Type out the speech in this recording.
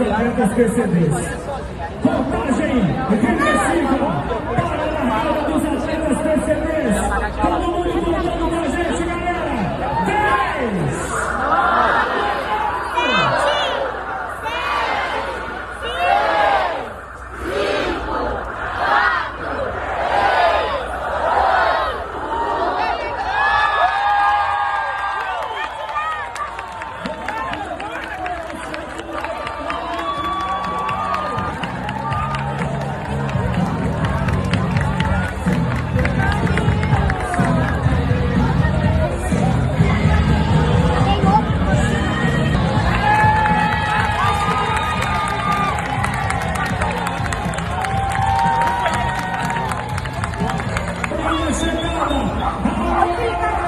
atletas PCBs. Contagem regressiva para a largada dos atletas PCBs. Todo mundo contando com a gente, galera. 10, 5, 4, 3, 2, 1.